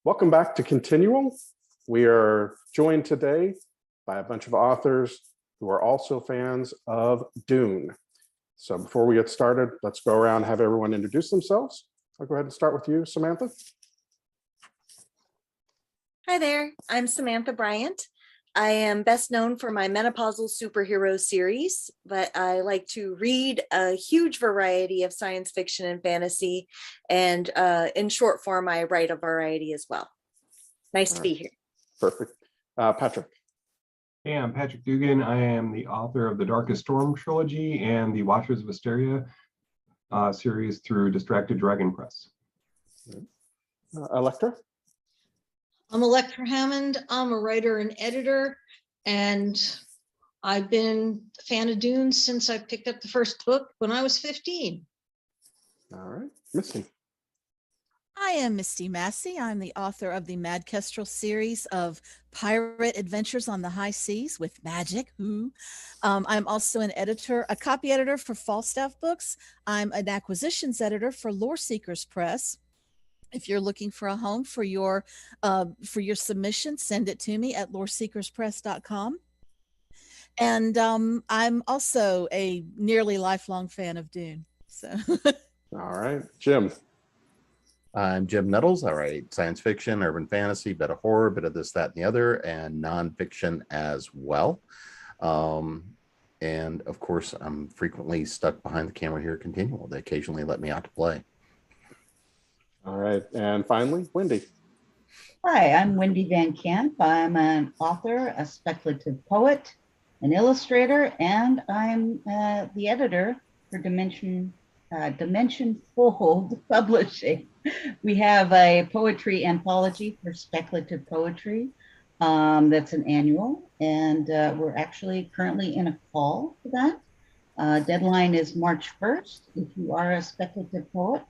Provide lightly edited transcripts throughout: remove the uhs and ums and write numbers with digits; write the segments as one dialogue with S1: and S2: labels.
S1: Welcome back to ConTinual. We are joined today by a bunch of authors who are also fans of Dune. So before we get started, let's go around and have everyone introduce themselves. I'll go ahead and start with you, Samantha.
S2: Hi there, I'm Samantha Bryant. I am best known for my menopausal superhero series, but I like to read a huge variety of science fiction and fantasy, and in short form, I write a variety as well. Nice to be here.
S1: Perfect. Patrick.
S3: Hey, I'm Patrick Dugan. I am the author of the Darkest Storm trilogy and the Watchers of Asteria series through Distracted Dragon Press.
S1: Elektra.
S4: I'm Elektra Hammond. I'm a writer and editor, and I've been a fan of Dune since I picked up the first book when I was 15.
S1: All right, Misty.
S5: I am Misty Massey. I'm the author of the Mad Kestrel series of pirate adventures on the high seas with magic. I'm also an editor, a copy editor for Falstaff Books. I'm an acquisitions editor for Lore Seekers Press. If you're looking for a home for your submission, send it to me at loreseekerspress.com. And I'm also a nearly lifelong fan of Dune. So,
S1: all right, Jim.
S6: I'm Jim Nettles. I write science fiction, urban fantasy, bit of horror, bit of this, that, and the other, and nonfiction as well. And of course, I'm frequently stuck behind the camera here at ConTinual. They occasionally let me out to play.
S1: All right, and finally, Wendy.
S7: Hi, I'm Wendy Van Camp. I'm an author, a speculative poet, an illustrator, and I'm the editor for Dimension Fold Publishing. We have a poetry anthology for speculative poetry that's an annual, and we're actually currently in a call for that. Deadline is March 1st. If you are a speculative poet,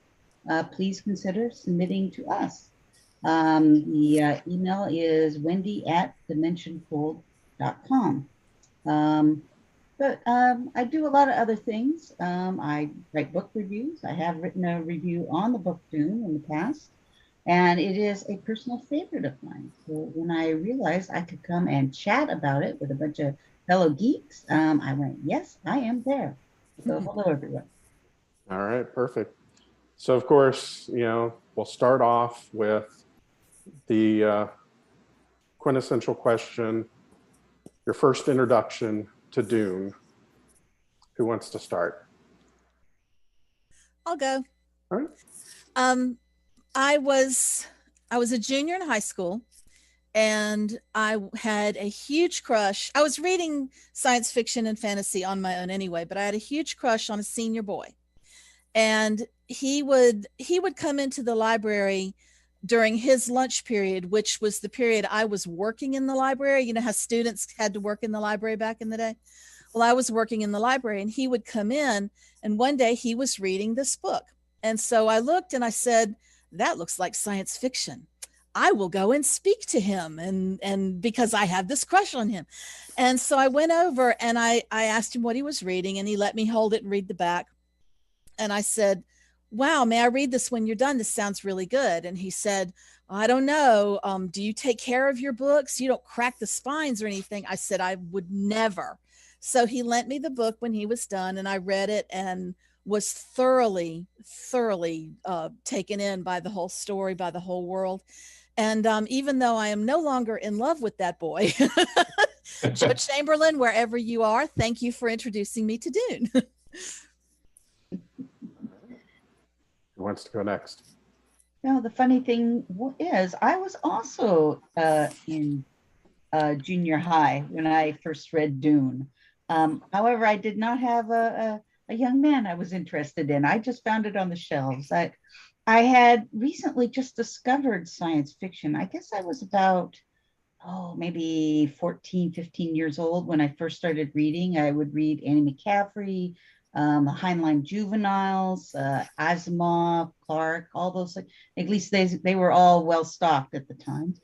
S7: please consider submitting to us. The email is wendy@dimensionfold.com. But I do a lot of other things. I write book reviews. I have written a review on the book Dune in the past, and it is a personal favorite of mine. So when I realized I could come and chat about it with a bunch of fellow geeks, I went, yes, I am there. So hello, everyone.
S1: All right, perfect. So of course, we'll start off with the quintessential question, your first introduction to Dune. Who wants to start?
S5: I'll go.
S1: All right.
S5: I was a junior in high school, and I had a huge crush. I was reading science fiction and fantasy on my own anyway, but I had a huge crush on a senior boy. And he would come into the library during his lunch period, which was the period I was working in the library. You know how students had to work in the library back in the day? Well, I was working in the library, and he would come in, and one day he was reading this book. And so I looked and I said, that looks like science fiction. I will go and speak to him, and because I have this crush on him. And so I went over and I asked him what he was reading, and he let me hold it and read the back. And I said, wow, may I read this when you're done? This sounds really good. And he said, I don't know. Do you take care of your books? You don't crack the spines or anything? I said, I would never. So he lent me the book when he was done, and I read it and was thoroughly taken in by the whole story, by the whole world. And even though I am no longer in love with that boy, Judge Chamberlain, wherever you are, thank you for introducing me to Dune.
S1: Who wants to go next?
S7: Now, the funny thing is, I was also in junior high when I first read Dune. However, I did not have a young man I was interested in. I just found it on the shelves. I had recently just discovered science fiction. I guess I was about, maybe 14, 15 years old when I first started reading. I would read Annie McCaffrey, Heinlein Juveniles, Asimov, Clark, all those. At least they were all well stocked at the time.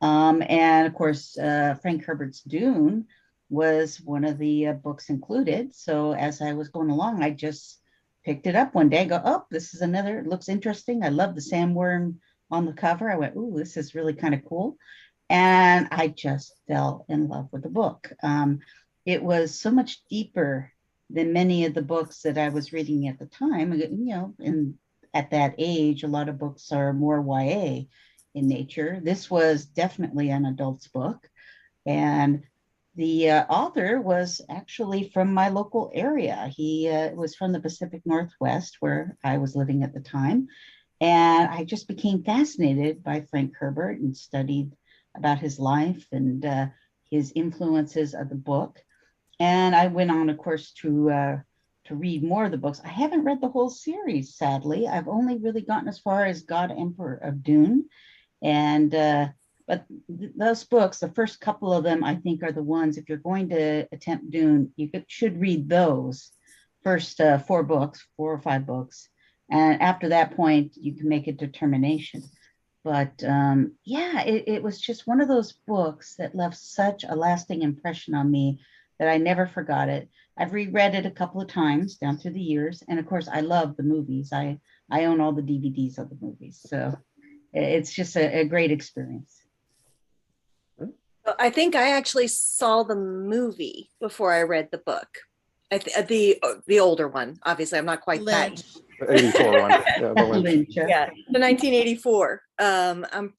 S7: And of course, Frank Herbert's Dune was one of the books included. So as I was going along, I just picked it up one day, go, oh, this is another, it looks interesting. I love the sandworm on the cover. I went, ooh, this is really kind of cool. And I just fell in love with the book. It was so much deeper than many of the books that I was reading at the time. And at that age, a lot of books are more YA in nature. This was definitely an adult's book. And the author was actually from my local area. He was from the Pacific Northwest, where I was living at the time. And I just became fascinated by Frank Herbert and studied about his life and his influences of the book. And I went on, of course, to read more of the books. I haven't read the whole series, sadly. I've only really gotten as far as God Emperor of Dune. And but those books, the first couple of them, I think, are the ones, if you're going to attempt Dune, should read those first 4 or 5 books. And after that point, you can make a determination. But yeah, it was just one of those books that left such a lasting impression on me that I never forgot it. I've reread it a couple of times down through the years. And of course, I love the movies. I own all the DVDs of the movies. So it's just a great experience.
S2: I think I actually saw the movie before I read the book. The older one. Obviously, I'm not quite
S5: Lynch.
S2: that.
S1: The 84 one. Yeah, the Lynch.
S7: Lynch.
S2: Yeah, the 1984.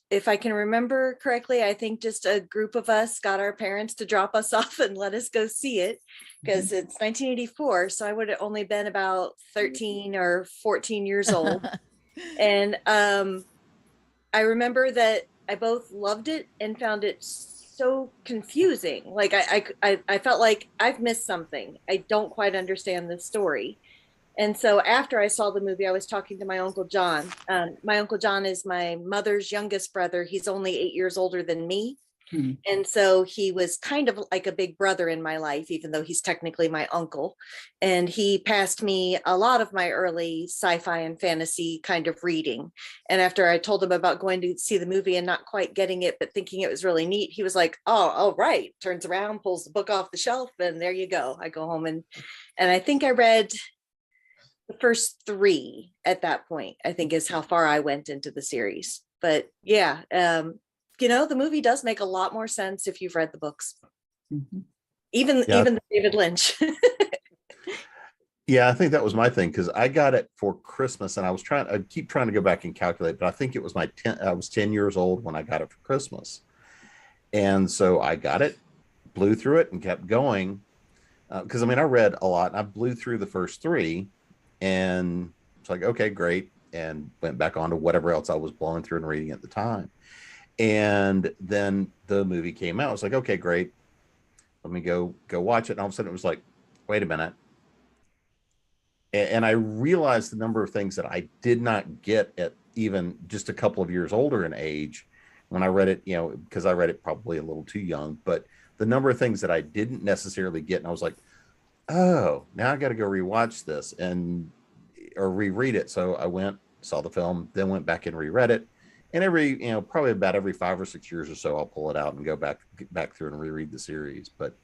S2: If I can remember correctly, I think just a group of us got our parents to drop us off and let us go see it because it's 1984. So I would have only been about 13 or 14 years old. And I remember that I both loved it and found it so confusing. Like I felt like I've missed something. I don't quite understand the story. And so after I saw the movie, I was talking to my Uncle John. My Uncle John is my mother's youngest brother. He's only 8 years older than me. And so he was kind of like a big brother in my life, even though he's technically my uncle. And he passed me a lot of my early sci-fi and fantasy kind of reading. And after I told him about going to see the movie and not quite getting it, but thinking it was really neat, he was like, oh, right. Turns around, pulls the book off the shelf, and there you go. I go home and I think I read the first 3 at that point, I think is how far I went into the series. But yeah, the movie does make a lot more sense if you've read the books. Even the David Lynch.
S6: Yeah, I think that was my thing because I got it for Christmas and I keep trying to go back and calculate, but I think it was I was 10 years old when I got it for Christmas. And so I got it, blew through it and kept going. Because I read a lot and I blew through the first 3 and it's like, okay, great. And went back on to whatever else I was blowing through and reading at the time. And then the movie came out. I was like, okay, great. Let me go watch it. And all of a sudden it was like, wait a minute. And I realized the number of things that I did not get at even just a couple of years older in age when I read it, because I read it probably a little too young, but the number of things that I didn't necessarily get. And I was like, oh, now I got to go rewatch this or reread it. So I went, saw the film, then went back and reread it. And probably about every 5 or 6 years or so, I'll pull it out and go back through and reread the series. But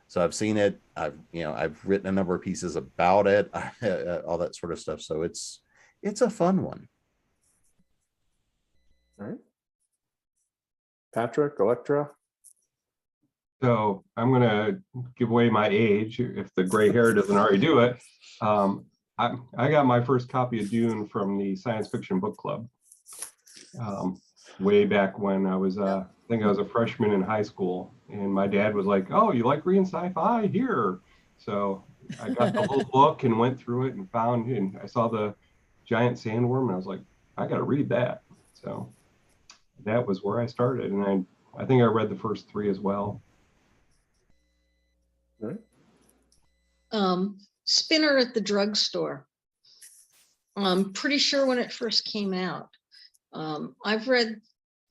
S6: so I've seen it. I've written a number of pieces about it, all that sort of stuff. So it's a fun one.
S1: All right. Patrick, Elektra.
S3: So I'm going to give away my age if the gray hair doesn't already do it. I got my first copy of Dune from the Science Fiction Book Club way back when I was, I think I was a freshman in high school. And my dad was like, oh, you like reading sci-fi? Here. So I got the whole book and went through it and I saw the giant sandworm and I was like, I got to read that. So that was where I started. And I think I read the first 3 as well.
S1: All right.
S4: Spinner at the drugstore. I'm pretty sure when it first came out. I've read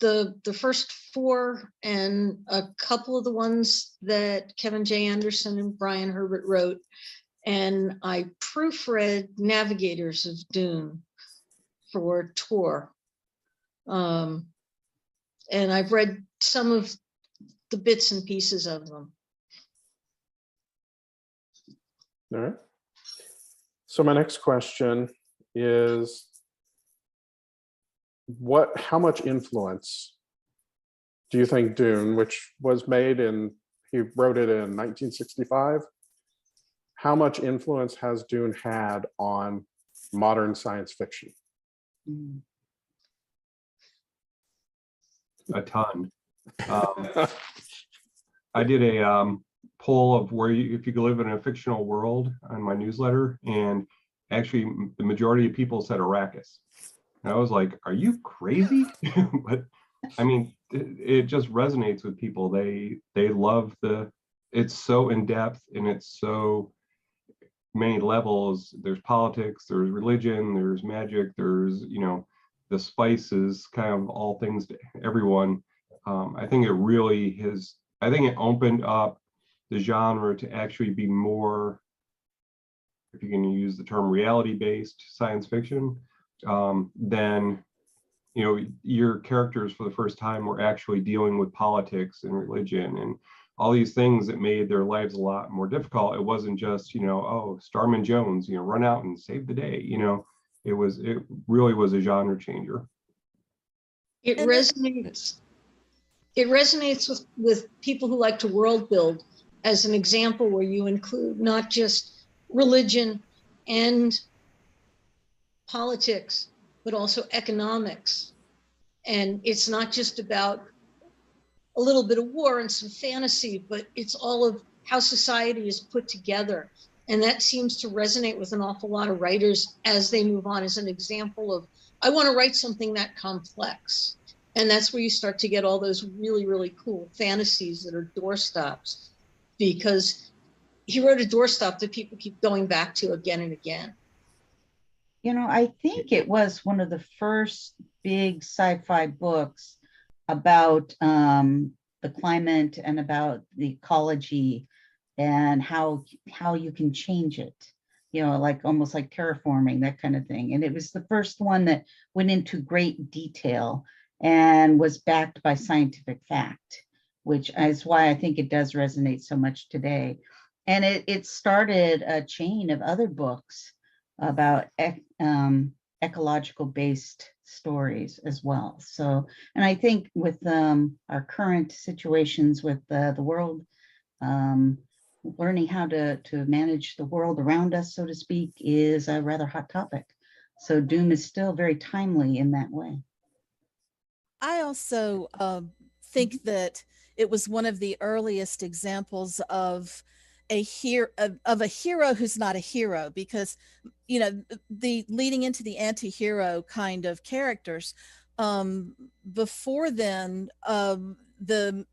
S4: the first 4 and a couple of the ones that Kevin J. Anderson and Brian Herbert wrote. And I proofread Navigators of Dune for Tor. And I've read some of the bits and pieces of them.
S1: All right. So my next question is, how much influence do you think Dune, which was made he wrote it in 1965, how much influence has Dune had on modern science fiction?
S7: Mm.
S3: A ton. I did a poll of if you could live in a fictional world on my newsletter, and actually the majority of people said Arrakis. And I was like, are you crazy? But I mean, it just resonates with people. They love it's so in depth, and it's so many levels. There's politics, there's religion, there's magic, there's, the spices, kind of all things to everyone. I think it opened up the genre to actually be more, if you can use the term, reality-based science fiction. Then, your characters for the first time were actually dealing with politics and religion and all these things that made their lives a lot more difficult. It wasn't just, oh, Starman Jones, run out and save the day. It really was a genre changer.
S4: It resonates. It resonates with people who like to world build, as an example where you include not just religion and politics, but also economics. And it's not just about a little bit of war and some fantasy, but it's all of how society is put together. And that seems to resonate with an awful lot of writers as they move on, as an example of, I want to write something that complex. And that's where you start to get all those really, really cool fantasies that are doorstops, because he wrote a doorstop that people keep going back to again and again.
S7: I think it was one of the first big sci-fi books about the climate and about the ecology and how you can change it, like almost like terraforming, that kind of thing. And it was the first one that went into great detail and was backed by scientific fact, which is why I think it does resonate so much today. And it started a chain of other books about ecological based stories as well. So, and I think with our current situations with the world, learning how to manage the world around us, so to speak, is a rather hot topic. So Dune is still very timely in that way.
S5: I also think that it was one of the earliest examples of a hero who's not a hero, because the leading into the anti-hero kind of characters, before then, the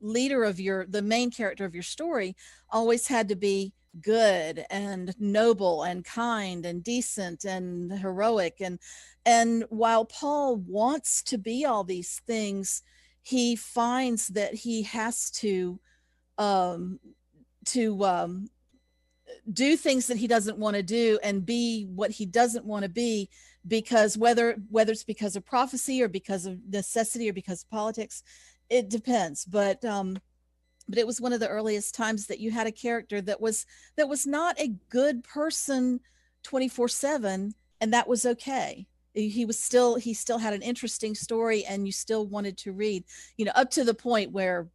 S5: leader of the main character of your story always had to be good and noble and kind and decent and heroic, and while Paul wants to be all these things, he finds that he has to do things that he doesn't want to do and be what he doesn't want to be, because whether it's because of prophecy or because of necessity or because of politics, it depends. But it was one of the earliest times that you had a character that was not a good person 24/7, and that was okay. He still had an interesting story, and you still wanted to read, up to the point where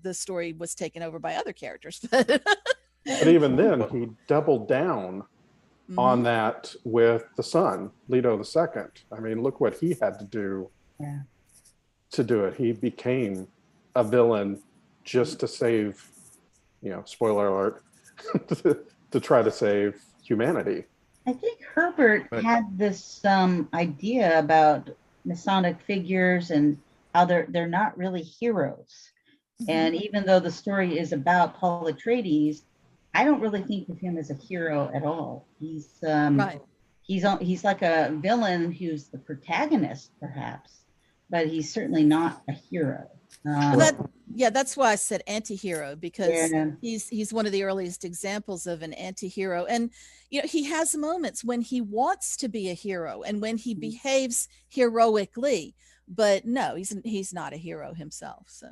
S5: the story was taken over by other characters.
S1: But even then, he doubled down on that with the son, Leto II. I mean, look what he had to do to do it. He became a villain just to save, spoiler alert, to try to save humanity.
S7: I think Herbert had this idea about Masonic figures and how they're not really heroes. And even though the story is about Paul Atreides, I don't really think of him as a hero at all. He's he's like a villain who's the protagonist, perhaps, but he's certainly not a hero.
S5: That's why I said anti-hero, because he's one of the earliest examples of an anti-hero. And he has moments when he wants to be a hero and when he behaves heroically, but no, he's not a hero himself. So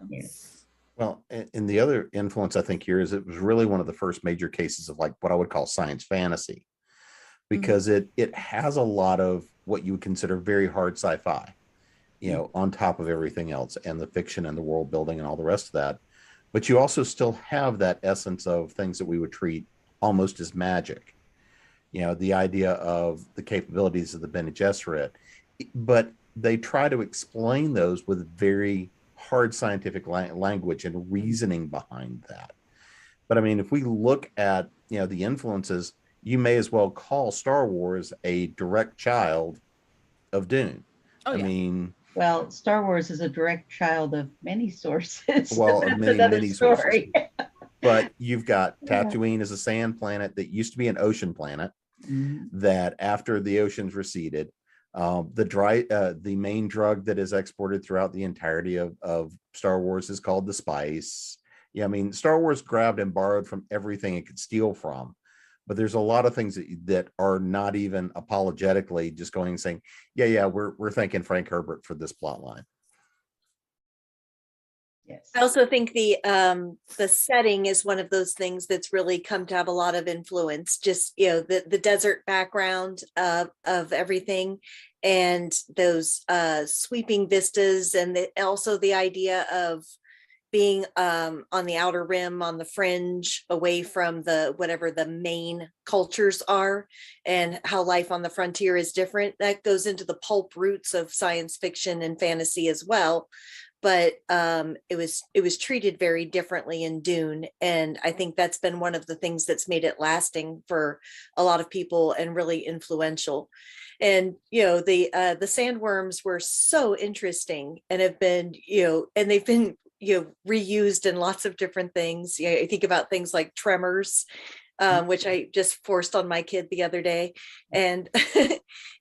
S6: Well, and the other influence I think here is it was really one of the first major cases of like what I would call science fantasy, because it has a lot of what you would consider very hard sci-fi, you know, on top of everything else, and the fiction and the world building and all the rest of that. But you also still have that essence of things that we would treat almost as magic. You know, the idea of the capabilities of the Bene Gesserit, but they try to explain those with very hard scientific language and reasoning behind that. But I mean, if we look at, you know, the influences, you may as well call Star Wars a direct child of Dune.
S5: Oh,
S6: I
S5: yeah.
S6: mean,
S7: Well, Star Wars is a direct child of many sources.
S6: well, of
S7: That's
S6: many,
S7: another
S6: many
S7: story.
S6: sources. But you've got
S7: Yeah.
S6: Tatooine as a sand planet that used to be an ocean planet,
S7: Mhm.
S6: that after the oceans receded, the main drug that is exported throughout the entirety of Star Wars is called the spice. Yeah, I mean, Star Wars grabbed and borrowed from everything it could steal from, but there's a lot of things that are not even apologetically just going and saying, yeah, we're thanking Frank Herbert for this plot line.
S7: Yes.
S2: I also think the setting is one of those things that's really come to have a lot of influence. Just, you know, the desert background of everything, and those sweeping vistas, and also the idea of being on the outer rim, on the fringe, away from whatever the main cultures are, and how life on the frontier is different. That goes into the pulp roots of science fiction and fantasy as well. But it was treated very differently in Dune, and I think that's been one of the things that's made it lasting for a lot of people and really influential. And you know, the sandworms were so interesting, and have been, you know, and they've been, you know, reused in lots of different things. You know, I think about things like Tremors, which I just forced on my kid the other day, and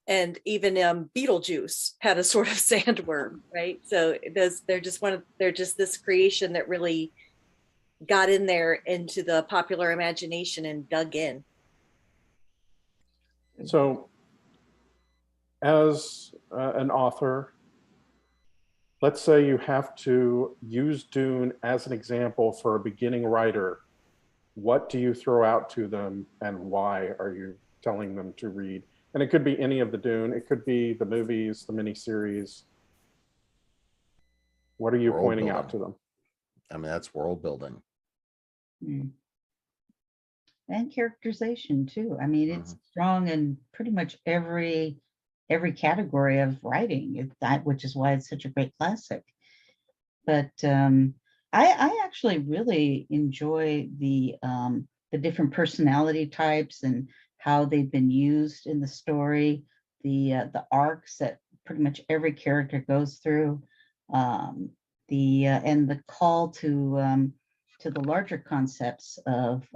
S2: and even Beetlejuice had a sort of sandworm, right? So they're just this creation that really got in there into the popular imagination and dug in.
S1: So, as an author, let's say you have to use Dune as an example for a beginning writer. What do you throw out to them, and why are you telling them to read? And it could be any of the Dune. It could be the movies, the miniseries. What are you
S6: World
S1: pointing out
S6: building.
S1: to them?
S6: I mean, that's world building.
S7: Mm. And characterization too. I mean, it's strong in pretty much every category of writing. It's that, which is why it's such a great classic. But I actually really enjoy the different personality types and how they've been used in the story, the arcs that pretty much every character goes through, and the call to the larger concepts of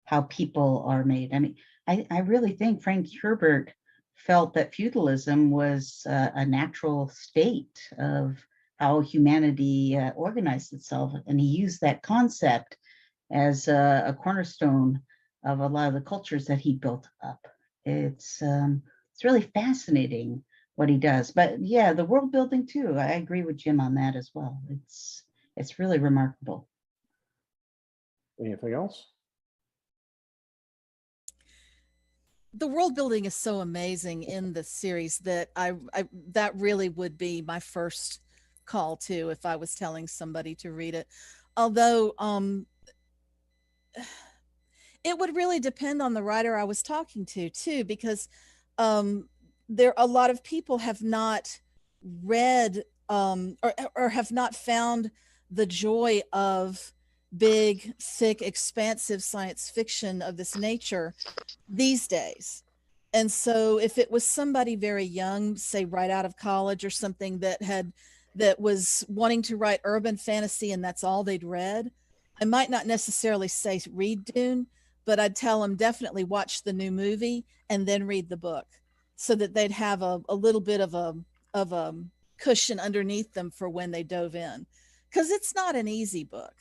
S7: how people are made. I mean, I really think Frank Herbert felt that feudalism was a natural state of how humanity organized itself, and he used that concept as a cornerstone of a lot of the cultures that he built up. It's really fascinating what he does. But yeah, the world building too. I agree with Jim on that as well. It's really remarkable.
S1: Anything else?
S5: The world building is so amazing in the series that I that really would be my first call to if I was telling somebody to read it. Although it would really depend on the writer I was talking to too, because there a lot of people have not read or have not found the joy of big, thick, expansive science fiction of this nature these days. And so if it was somebody very young, say right out of college or something, that was wanting to write urban fantasy and that's all they'd read, I might not necessarily say read Dune, but I'd tell them definitely watch the new movie and then read the book, so that they'd have a little bit of a cushion underneath them for when they dove in. Because it's not an easy book.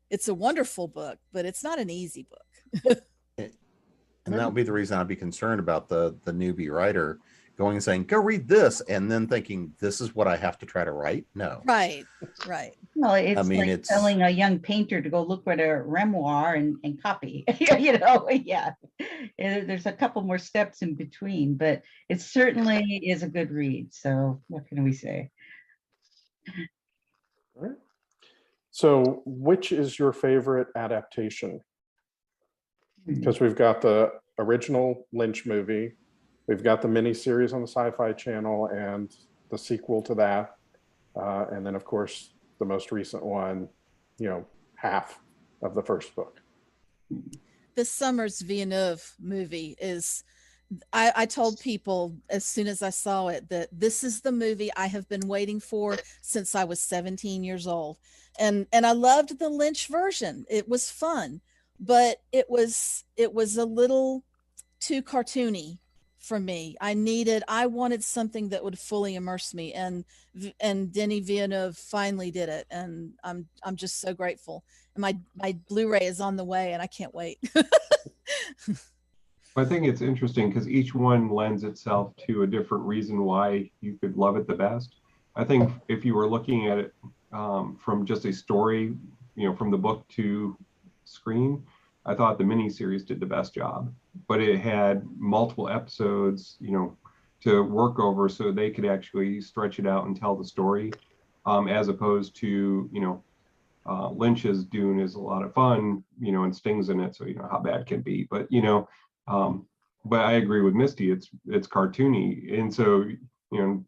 S5: It's a wonderful book, but it's not an easy book.
S6: And that would be the reason I'd be concerned about the newbie writer, going and saying, go read this, and then thinking, this is what I have to try to write. No.
S5: Right.
S7: Well, it's
S6: I mean,
S7: like
S6: it's
S7: telling a young painter to go look at a memoir and copy. You know, yeah. There's a couple more steps in between, but it certainly is a good read. So what can we say?
S1: All right. So which is your favorite adaptation? Because we've got the original Lynch movie, we've got the miniseries on the Sci-Fi Channel, and the sequel to that, and then of course the most recent one, half of the first book.
S5: This summer's Villeneuve movie is, I told people as soon as I saw it that this is the movie I have been waiting for since I was 17 years old. And I loved the Lynch version. It was fun, but it was a little too cartoony for me. I wanted something that would fully immerse me, and Denis Villeneuve finally did it, and I'm just so grateful. And my Blu-ray is on the way, and I can't wait.
S3: I think it's interesting because each one lends itself to a different reason why you could love it the best. I think if you were looking at it from just a story, from the book to screen, I thought the miniseries did the best job, but it had multiple episodes, to work over so they could actually stretch it out and tell the story, as opposed to, Lynch's Dune is a lot of fun, and Sting's in it, so how bad can it be, but but I agree with Misty, it's cartoony, and so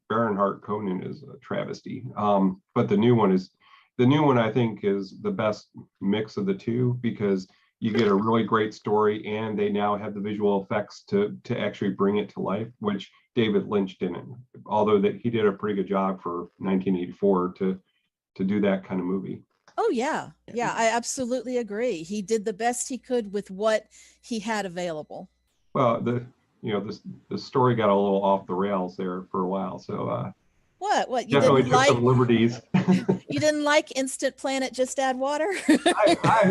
S3: Baron Conan is a travesty, but the new one I think is the best mix of the two, because you get a really great story, and they now have the visual effects to actually bring it to life, which David Lynch didn't, although that he did a pretty good job for 1984 to do that kind of movie.
S5: Oh yeah, I absolutely agree. He did the best he could with what he had available.
S3: Well, the story got a little off the rails there for a while, so
S5: What you
S3: definitely
S5: didn't
S3: took
S5: like?
S3: some liberties.
S5: You didn't like Instant Planet, just add water?
S3: I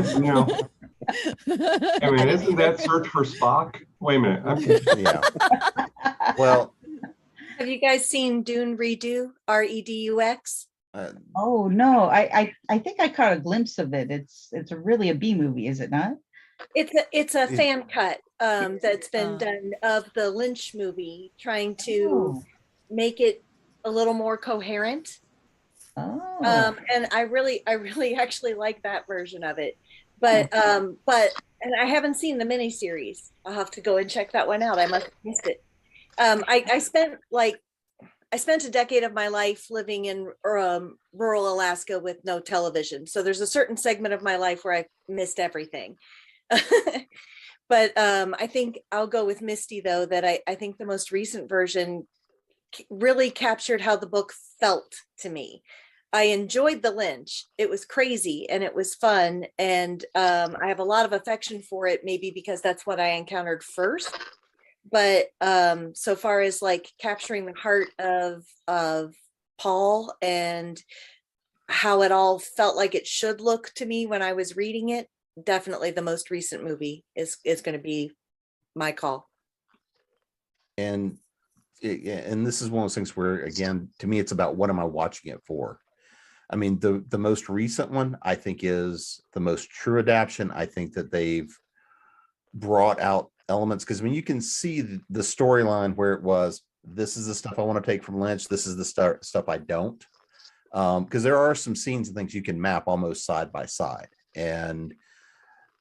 S3: mean, isn't that Search for Spock? Wait a minute.
S6: Yeah. Well,
S2: Have you guys seen Dune Redo, REDUX?
S7: Oh no, I think I caught a glimpse of it. It's really a B movie, is it not?
S2: It's a fan cut that's been done of the Lynch movie, trying to make it a little more coherent. And I really actually like that version of it. But and I haven't seen the miniseries. I'll have to go and check that one out. I must have missed it. I spent a decade of my life living in rural Alaska with no television. So there's a certain segment of my life where I missed everything. But I think I'll go with Misty, though, that I think the most recent version really captured how the book felt to me. I enjoyed the Lynch. It was crazy and it was fun. And I have a lot of affection for it, maybe because that's what I encountered first. But so far as like capturing the heart of Paul and how it all felt like it should look to me when I was reading it, definitely the most recent movie is going to be my call.
S6: And this is one of those things where, again, to me, it's about what am I watching it for? I mean, the most recent one, I think, is the most true adaptation. I think that they've brought out elements, because you can see the storyline where it was, this is the stuff I want to take from Lynch, this is the stuff I don't, because there are some scenes and things you can map almost side by side.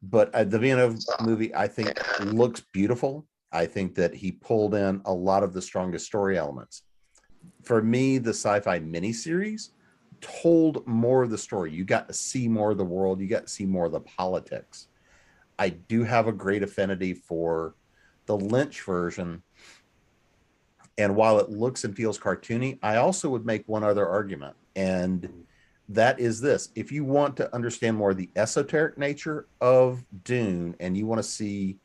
S6: But the Villeneuve movie, I think, looks beautiful. I think that he pulled in a lot of the strongest story elements. For me, the sci-fi miniseries told more of the story. You got to see more of the world. You got to see more of the politics. I do have a great affinity for the Lynch version. And while it looks and feels cartoony, I also would make one other argument. And that is this: if you want to understand more of the esoteric nature of Dune, and you want to see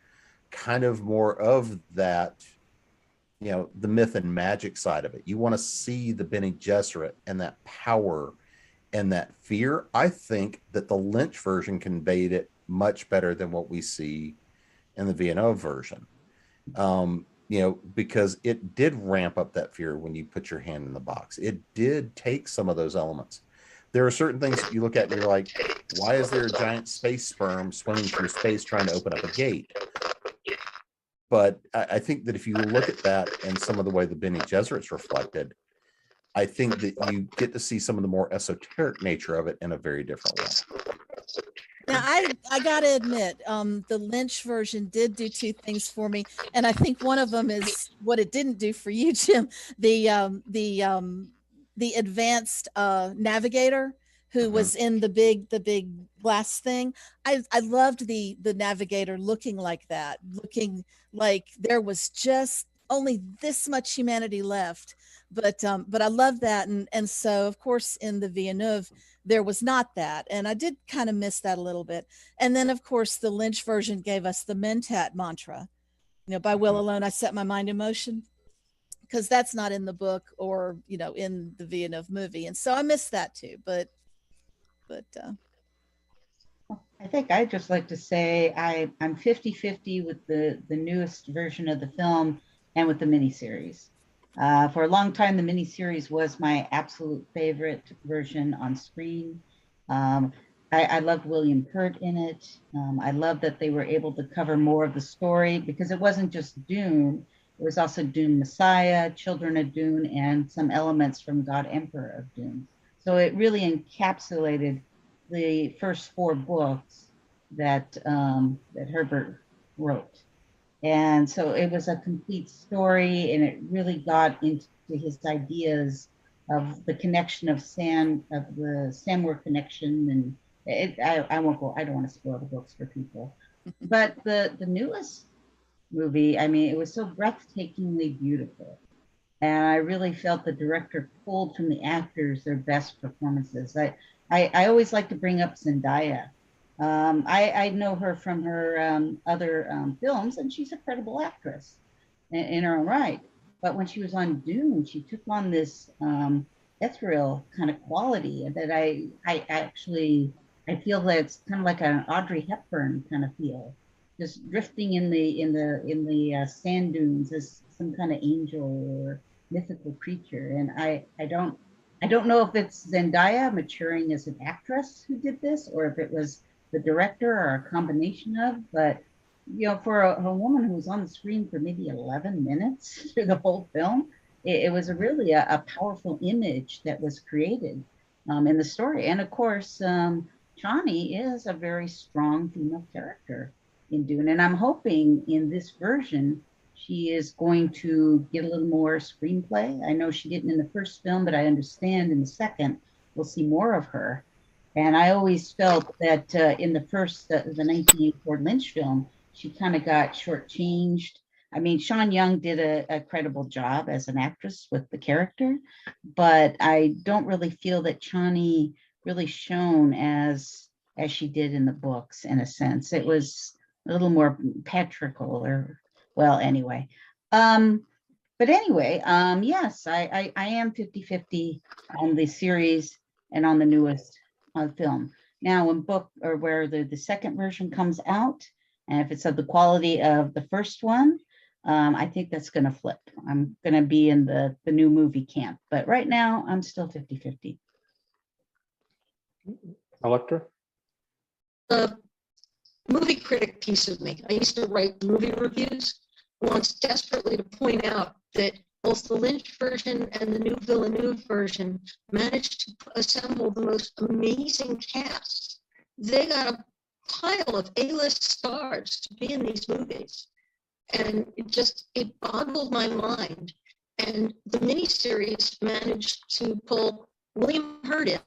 S6: kind of more of that, the myth and magic side of it, you want to see the Bene Gesserit and that power and that fear, I think that the Lynch version conveyed it much better than what we see in the Villeneuve version. because it did ramp up that fear when you put your hand in the box. It did take some of those elements. There are certain things that you look at and you're like, why is there a giant space sperm swimming through space trying to open up a gate? But I think that if you look at that and some of the way the Bene Gesserit's reflected, I think that you get to see some of the more esoteric nature of it in a very different way.
S5: Now, I gotta admit, the Lynch version did do two things for me, and I think one of them is what it didn't do for you, Jim. The advanced navigator who was in the big glass thing. I loved the navigator looking like that, looking like there was just only this much humanity left. But I love that, and so of course in the Villeneuve there was not that, and I did kind of miss that a little bit. And then of course the Lynch version gave us the Mentat mantra, by will alone I set my mind in motion, because that's not in the book or in the Villeneuve movie, and so I missed that too. But
S7: I think I'd just like to say I'm 50-50 with the newest version of the film and with the miniseries. For a long time, the miniseries was my absolute favorite version on screen. I loved William Hurt in it. I loved that they were able to cover more of the story, because it wasn't just Dune. It was also Dune Messiah, Children of Dune, and some elements from God Emperor of Dune. So it really encapsulated the first 4 books that Herbert wrote. And so it was a complete story, and it really got into his ideas of the connection of the Samwar connection. And I won't go, I don't want to spoil the books for people. But the newest movie, I mean, it was so breathtakingly beautiful. And I really felt the director pulled from the actors their best performances. I always like to bring up Zendaya. I know her from her other films, and she's a credible actress in her own right. But when she was on Dune, she took on this ethereal kind of quality that I feel that it's kind of like an Audrey Hepburn kind of feel, just drifting in the sand dunes as some kind of angel or mythical creature. And I don't know if it's Zendaya maturing as an actress who did this, or if it was the director or a combination of, but for a woman who was on the screen for maybe 11 minutes through the whole film, it was really a powerful image that was created in the story. And of course, Chani is a very strong female character in Dune, and I'm hoping in this version she is going to get a little more screenplay. I know she didn't in the first film, but I understand in the second we'll see more of her. And I always felt that in the first, the 1984 Lynch film, she kind of got shortchanged. I mean, Sean Young did a credible job as an actress with the character, but I don't really feel that Chani really shone as she did in the books, in a sense. It was a little more patriarchal, or, well, anyway. But anyway, yes, I am 50-50 on the series and on the newest film. Now, when book, or where the second version comes out, and if it's of the quality of the first one, I think that's going to flip. I'm going to be in the new movie camp, but right now I'm still 50-50.
S1: Elektra?
S4: The movie critic piece of me. I used to write movie reviews, wants desperately to point out that both the Lynch version and the new Villeneuve version managed to assemble the most amazing cast. They got a pile of A-list stars to be in these movies. And it boggled my mind. And the miniseries managed to pull William Hurt in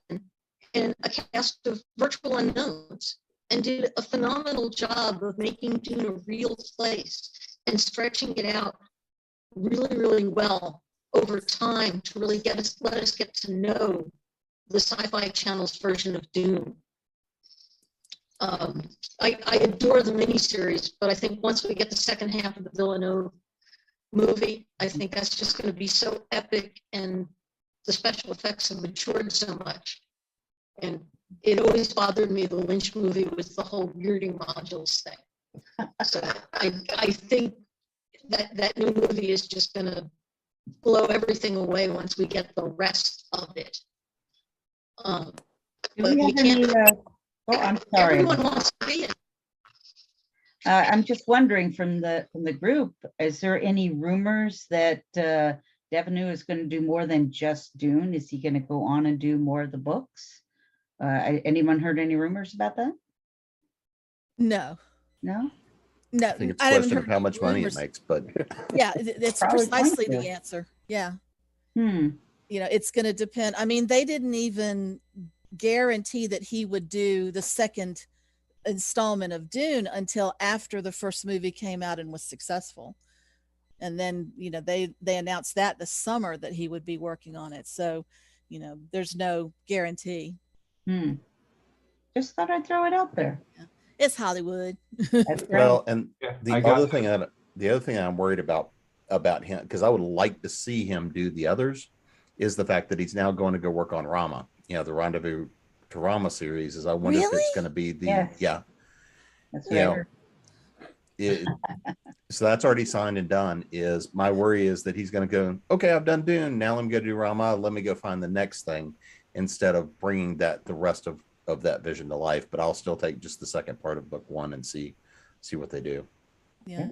S4: and a cast of virtual unknowns, and did a phenomenal job of making Dune a real place and stretching it out really, really well over time to really let us get to know the Sci-Fi Channel's version of Dune. I adore the miniseries, but I think once we get the second half of the Villeneuve movie, I think that's just going to be so epic, and the special effects have matured so much. And it always bothered me, the Lynch movie, was the whole weirding modules thing. So I think that new movie is just gonna blow everything away once we get the rest of it.
S7: Do
S4: But
S7: we
S4: you
S7: have any,
S4: can't,
S7: I'm sorry.
S4: everyone wants to be it.
S7: I'm just wondering from the group, is there any rumors that Devenu is going to do more than just Dune? Is he going to go on and do more of the books? Anyone heard any rumors about that?
S5: No,
S7: No?
S5: no.
S6: I think it's a
S5: I haven't
S6: question of
S5: heard
S6: how
S5: any
S6: much money it
S5: rumors.
S6: makes, but
S5: Yeah, it's
S7: Probably going
S5: precisely
S7: to.
S5: the answer. Yeah.
S7: Hmm.
S5: You know, it's going to depend. I mean, they didn't even guarantee that he would do the second installment of Dune until after the first movie came out and was successful. And then, you know, they announced that this summer that he would be working on it. So, you know, there's no guarantee.
S7: Hmm. Just thought I'd throw it out there.
S5: It's Hollywood.
S7: That's right.
S6: well, and
S3: Yeah,
S6: the
S3: I got
S6: other thing I'm worried about him, because I would like to see him do the others, is the fact that he's now going to go work on Rama. You know, the Rendezvous to Rama series. Is I wonder if it's
S5: Really?
S6: going to be the
S7: Yes.
S6: yeah.
S7: That's
S6: You know,
S7: right.
S6: so that's already signed and done. Is my worry is that he's going to go, okay, I've done Dune, now let me go do Rama, let me go find the next thing, instead of bringing the rest of that vision to life. But I'll still take just the second part of book one and see what they do.
S5: Yeah.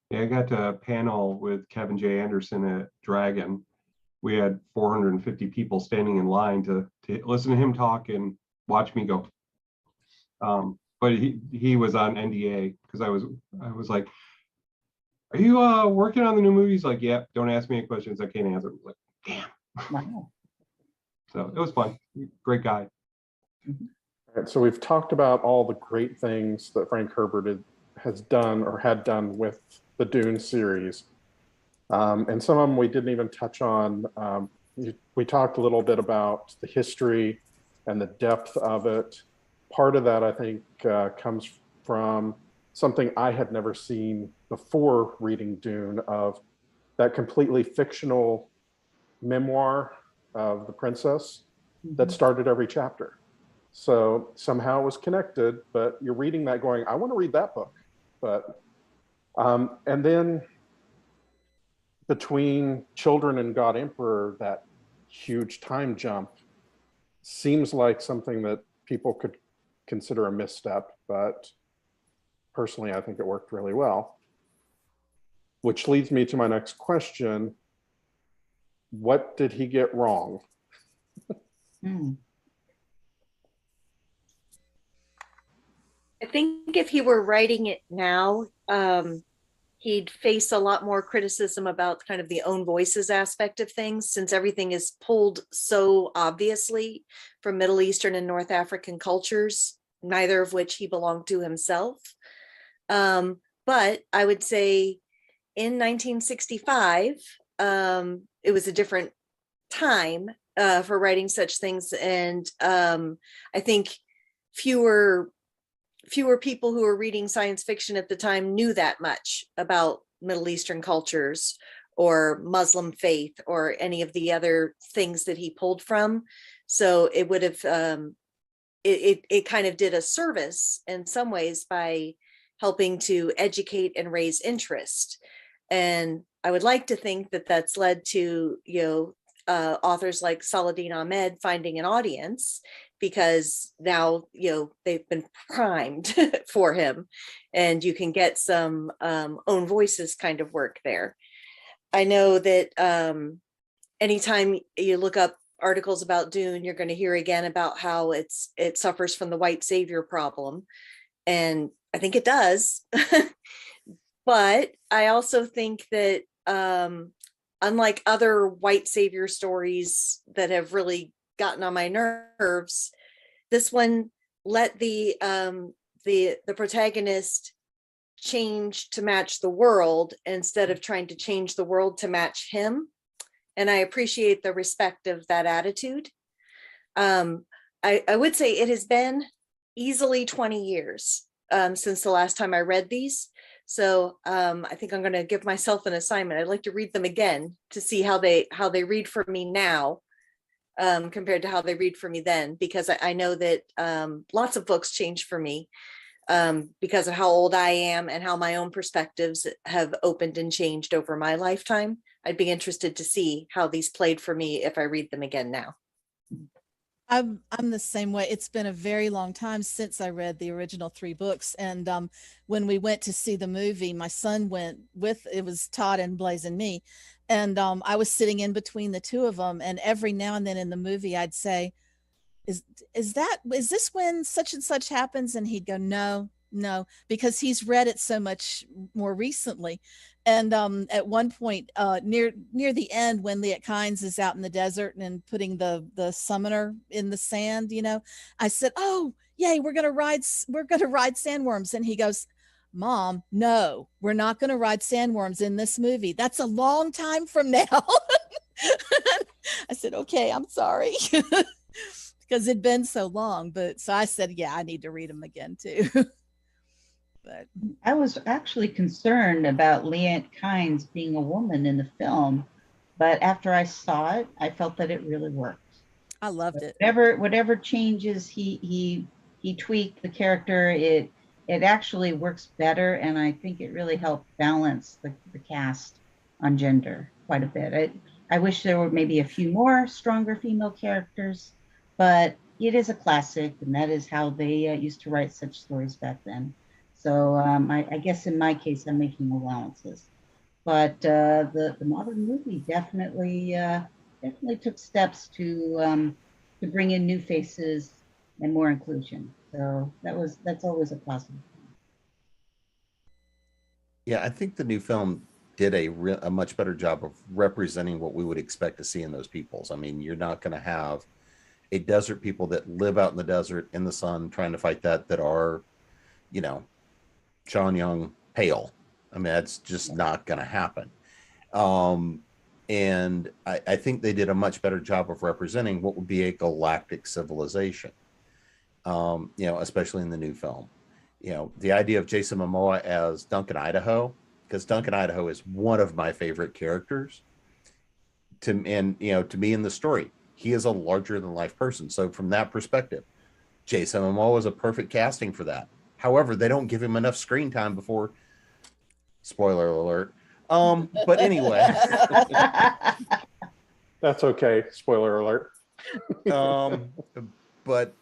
S3: Yeah, I got to panel with Kevin J. Anderson at Dragon. We had 450 people standing in line to listen to him talk and watch me go. But he was on NDA because I was like, "Are you working on the new movie?" He's like, "Yeah, don't ask me any questions. I can't answer." I was like, damn.
S7: Wow.
S3: So it was fun. Great guy.
S1: All right, so we've talked about all the great things that Frank Herbert has done or had done with the Dune series. And some of them we didn't even touch on. We talked a little bit about the history and the depth of it. Part of that, I think, comes from something I had never seen before reading Dune, of that completely fictional memoir of the princess that started every chapter. So somehow it was connected, but you're reading that going, I want to read that book. But and then between Children and God Emperor, that huge time jump seems like something that people could consider a misstep, but personally, I think it worked really well. Which leads me to my next question. What did he get wrong?
S7: Hmm.
S2: I think if he were writing it now, he'd face a lot more criticism about kind of the own voices aspect of things, since everything is pulled so obviously from Middle Eastern and North African cultures, neither of which he belonged to himself. But I would say in 1965, it was a different time for writing such things. And I think fewer people who were reading science fiction at the time knew that much about Middle Eastern cultures or Muslim faith or any of the other things that he pulled from. So it would have, it kind of did a service in some ways by helping to educate and raise interest. And I would like to think that that's led to, authors like Saladin Ahmed finding an audience, because now, they've been primed for him, and you can get some own voices kind of work there. I know that anytime you look up articles about Dune, you're going to hear again about how it suffers from the white savior problem. And I think it does. But I also think that unlike other white savior stories that have really gotten on my nerves, this one let the protagonist change to match the world instead of trying to change the world to match him. And I appreciate the respect of that attitude. I would say it has been easily 20 years since the last time I read these. So I think I'm going to give myself an assignment. I'd like to read them again to see how they read for me now compared to how they read for me then, because I know that lots of books changed for me because of how old I am and how my own perspectives have opened and changed over my lifetime. I'd be interested to see how these played for me if I read them again now.
S5: I'm the same way. It's been a very long time since I read the original 3 books. And when we went to see the movie, my son went with, it was Todd and Blaze and me. And I was sitting in between the two of them. And every now and then in the movie, I'd say, is this when such and such happens? And he'd go, no, because he's read it so much more recently. And at one point, near the end, when Liet Kynes is out in the desert and putting the summoner in the sand, I said, "Oh, yay, we're gonna ride sandworms." And he goes, "Mom, no, we're not gonna ride sandworms in this movie. That's a long time from now." I said, "Okay, I'm sorry." Because it'd been so long. But so I said, yeah, I need to read them again too. But
S7: I was actually concerned about Liet Kynes being a woman in the film, but after I saw it, I felt that it really worked.
S5: I loved it.
S7: Whatever changes he tweaked the character, it actually works better, and I think it really helped balance the cast on gender quite a bit. I wish there were maybe a few more stronger female characters, but it is a classic, and that is how they used to write such stories back then. So I guess in my case, I'm making allowances. But the modern movie definitely took steps to bring in new faces and more inclusion. So that's always a positive.
S6: Yeah, I think the new film did a much better job of representing what we would expect to see in those peoples. I mean, you're not going to have a desert people that live out in the desert in the sun trying to fight that are, Sean Young pale. I mean, that's just not going to happen. And I think they did a much better job of representing what would be a galactic civilization, especially in the new film. The idea of Jason Momoa as Duncan Idaho, because Duncan Idaho is one of my favorite characters to me in the story. He is a larger than life person. So from that perspective, Jason Momoa is a perfect casting for that. However, they don't give him enough screen time before, spoiler alert. But anyway.
S1: That's okay. Spoiler alert.
S6: But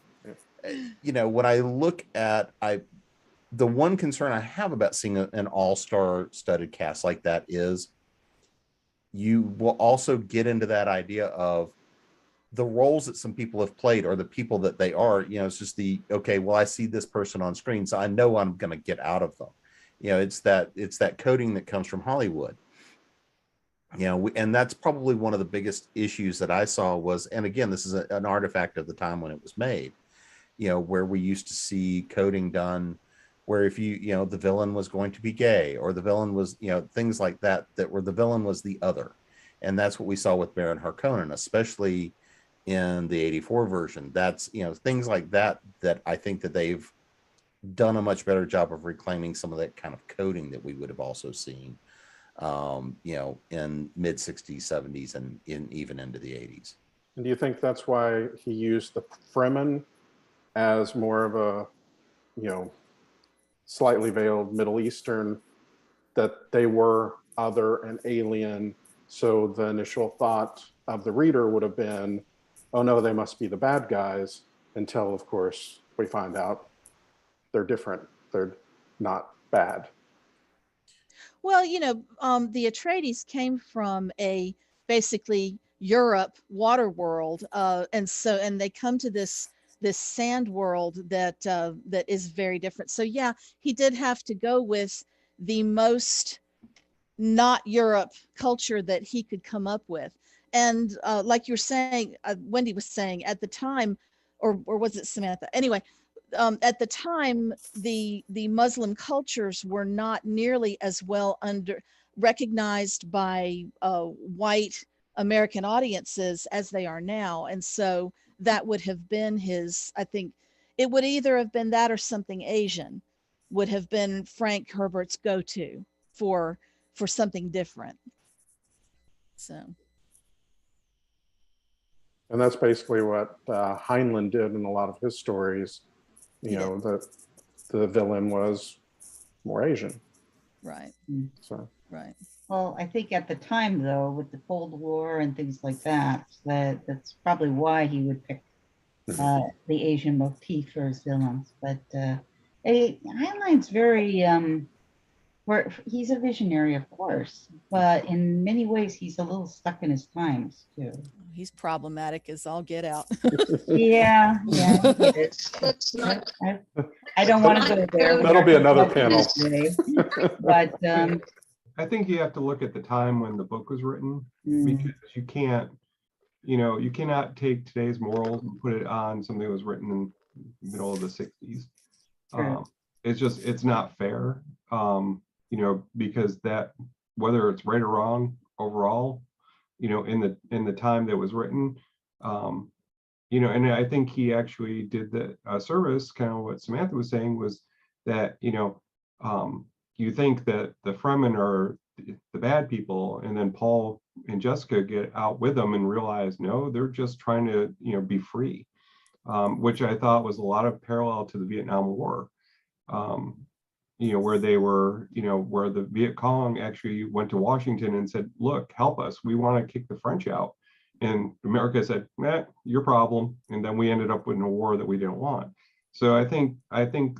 S6: when I look at the one concern I have about seeing an all-star studded cast like that is you will also get into that idea of the roles that some people have played or the people that they are. It's just I see this person on screen, so I know I'm going to get out of them. It's that coding that comes from Hollywood. And that's probably one of the biggest issues that I saw was, and again, this is an artifact of the time when it was made, where we used to see coding done where if the villain was going to be gay or the villain was, things like that where the villain was the other. And that's what we saw with Baron Harkonnen, especially in the 84 version. That's, things like that I think that they've done a much better job of reclaiming some of that kind of coding that we would have also seen, in mid 60s, 70s, and even into the 80s.
S1: And do you think that's why he used the Fremen as more of a, slightly veiled Middle Eastern, that they were other and alien? So the initial thought of the reader would have been, oh no, they must be the bad guys, until of course we find out they're different. They're not bad.
S5: Well, the Atreides came from a basically Europe water world, and they come to this sand world that is very different. So yeah, he did have to go with the most not Europe culture that he could come up with. And like you're saying, Wendy was saying at the time, or was it Samantha? Anyway, at the time, the Muslim cultures were not nearly as well recognized by white American audiences as they are now. And so that would have been I think it would either have been that or something Asian would have been Frank Herbert's go-to for something different. So.
S1: And that's basically what Heinlein did in a lot of his stories. That the villain was more Asian.
S5: Right.
S1: So
S5: Right.
S7: Well, I think at the time, though, with the Cold War and things like that, that's probably why he would pick the Asian motif for his villains. But Heinlein's very, where he's a visionary, of course, but in many ways, he's a little stuck in his times, too.
S5: He's problematic as all get out.
S7: Yeah,
S4: Let's not.
S7: I don't want to go there.
S1: That'll be another panel.
S7: But
S3: I think you have to look at the time when the book was written, because you can't, you cannot take today's morals and put it on something that was written in the middle of the 60s. It's not fair, because that, whether it's right or wrong overall, in the time that was written, and I think he actually did the service, kind of what Samantha was saying, was that, you think that the Fremen are the bad people, and then Paul and Jessica get out with them and realize, no, they're just trying to, be free, which I thought was a lot of parallel to the Vietnam War, where they were, where the Viet Cong actually went to Washington and said, look, help us, we want to kick the French out. And America said, your problem. And then we ended up with a war that we didn't want. So I think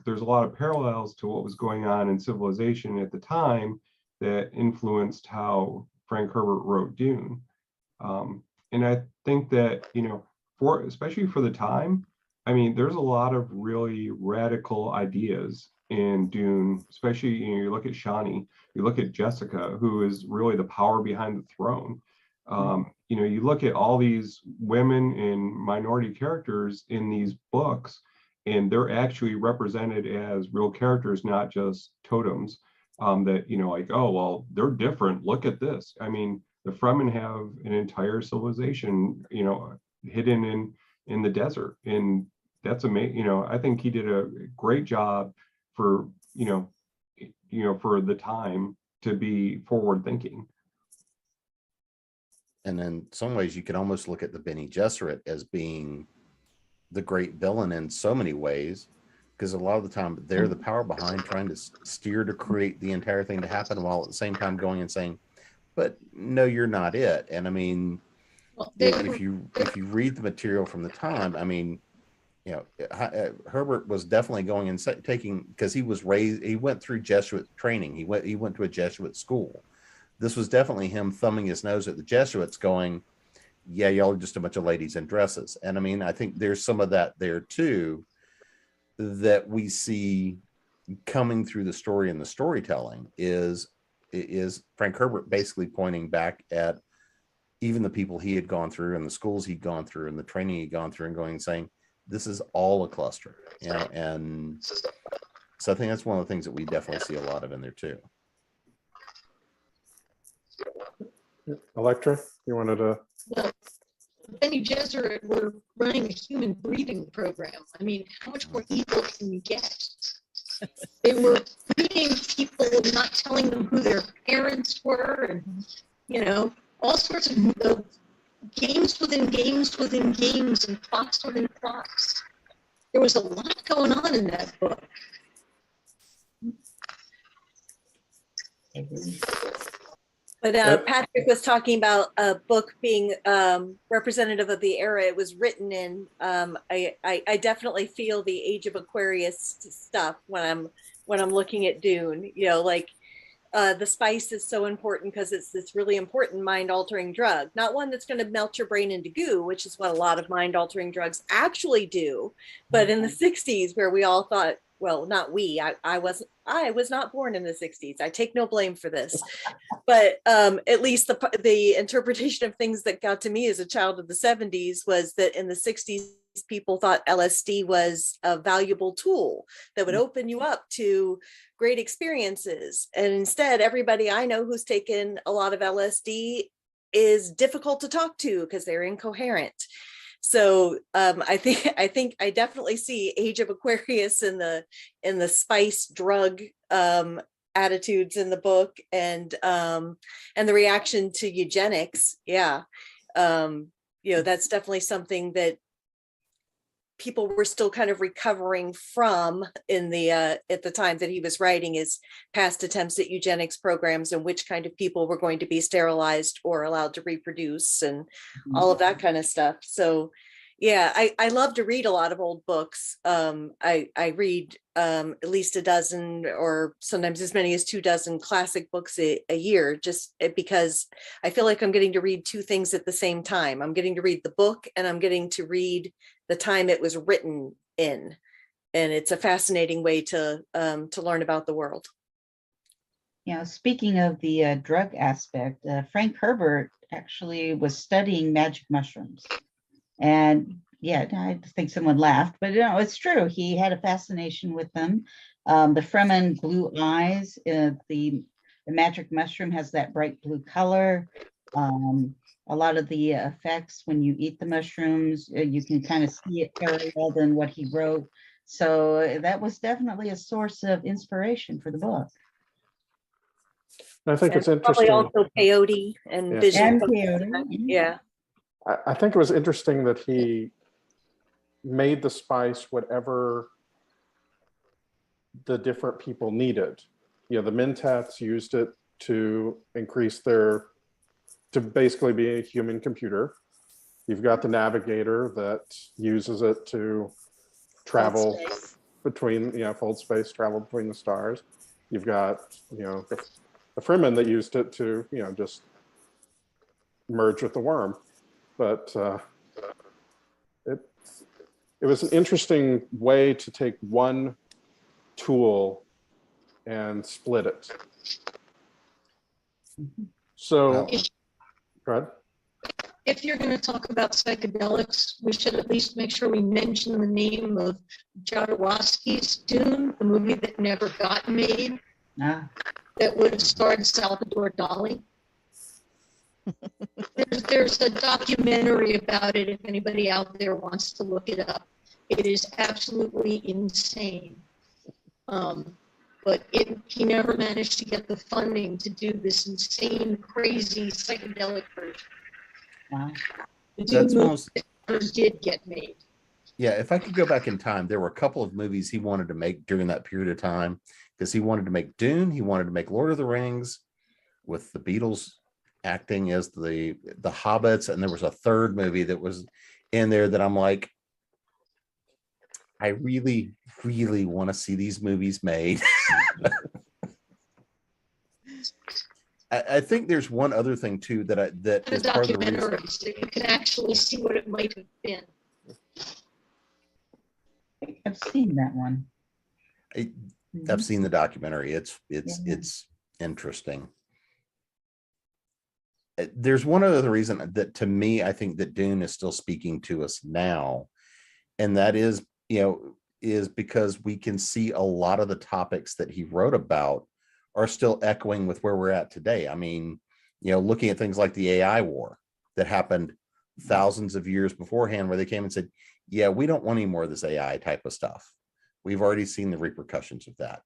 S3: there's a lot of parallels to what was going on in civilization at the time that influenced how Frank Herbert wrote Dune. And I think that, especially for the time, I mean, there's a lot of really radical ideas in Dune, especially, you look at Shani, you look at Jessica, who is really the power behind the throne. You look at all these women and minority characters in these books, and they're actually represented as real characters, not just totems that, like, oh, well, they're different. Look at this. I mean, the Fremen have an entire civilization, hidden in the desert. And that's amazing. I think he did a great job for, for the time to be forward thinking.
S6: And in some ways, you can almost look at the Bene Gesserit as being the great villain in so many ways, because a lot of the time they're the power behind trying to steer to create the entire thing to happen, while at the same time going and saying, but no, you're not it. And I mean, if you read the material from the time, I mean, Herbert was definitely going and taking, because he was raised, he went through Jesuit training. He went to a Jesuit school. This was definitely him thumbing his nose at the Jesuits going, yeah, y'all are just a bunch of ladies in dresses. And I mean, I think there's some of that there too, that we see coming through the story and the storytelling is Frank Herbert basically pointing back at even the people he had gone through and the schools he'd gone through and the training he'd gone through, and going and saying, this is all a cluster. And so I think that's one of the things that we definitely see a lot of in there too.
S1: Elektra, you wanted to?
S4: Well, Bene Gesserit were running a human breeding program. I mean, how much more evil can you get? They were breeding people and not telling them who their parents were, and all sorts of games within games within games, and plots within plots. There was a lot going on in that book.
S2: But Patrick was talking about a book being representative of the era it was written in. I definitely feel the Age of Aquarius stuff when I'm looking at Dune. The spice is so important because it's this really important mind-altering drug, not one that's going to melt your brain into goo, which is what a lot of mind-altering drugs actually do. But in the 60s, where we all thought, well, not we, I was not born in the 60s. I take no blame for this. But at least the interpretation of things that got to me as a child of the 70s was that in the 60s, people thought LSD was a valuable tool that would open you up to great experiences. And instead, everybody I know who's taken a lot of LSD is difficult to talk to because they're incoherent. So I think I definitely see Age of Aquarius in the spice drug attitudes in the book, and the reaction to eugenics. Yeah. That's definitely something that people were still kind of recovering from in the at the time that he was writing his past attempts at eugenics programs, and which kind of people were going to be sterilized or allowed to reproduce, and all of that kind of stuff. So yeah, I love to read a lot of old books. I read at least a dozen or sometimes as many as 24 classic books a year, just because I feel like I'm getting to read two things at the same time. I'm getting to read the book and I'm getting to read the time it was written in. And it's a fascinating way to learn about the world.
S7: Speaking of the drug aspect, Frank Herbert actually was studying magic mushrooms. And yeah, I think someone laughed, but it's true. He had a fascination with them. The Fremen blue eyes, the magic mushroom has that bright blue color. A lot of the effects when you eat the mushrooms, you can kind of see it paralleled in what he wrote. So that was definitely a source of inspiration for the book.
S1: I think
S2: And
S1: it's interesting.
S2: probably also peyote and
S1: Yeah.
S2: vision.
S7: And peyote,
S2: Yeah.
S1: I think it was interesting that he made the spice whatever the different people needed. The Mentats used it to increase to basically be a human computer. You've got the Navigator that uses it to travel between, fold space, travel between the stars. You've got, the Fremen that used it to, just merge with the worm. But it was an interesting way to take one tool and split it. So, go ahead.
S4: If you're going to talk about psychedelics, we should at least make sure we mention the name of Jodorowsky's Dune, the movie that never got made, that would have starred Salvador Dali. There's a documentary about it if anybody out there wants to look it up. It is absolutely insane. But he never managed to get the funding to do this insane, crazy psychedelic version.
S7: Wow.
S6: That's most
S4: did get made.
S6: Yeah, if I could go back in time, there were a couple of movies he wanted to make during that period of time, because he wanted to make Dune, he wanted to make Lord of the Rings with the Beatles acting as the hobbits, and there was a third movie that was in there that I'm like, I really, really want to see these movies made. I think there's one other thing too that is part of the reason.
S4: So you can actually see what it might have been.
S7: I've seen that one.
S6: I've seen the documentary. It's interesting. There's one other reason that, to me, I think that Dune is still speaking to us now, and that is, is because we can see a lot of the topics that he wrote about are still echoing with where we're at today. I mean, looking at things like the AI war that happened thousands of years beforehand, where they came and said, yeah, we don't want any more of this AI type of stuff. We've already seen the repercussions of that.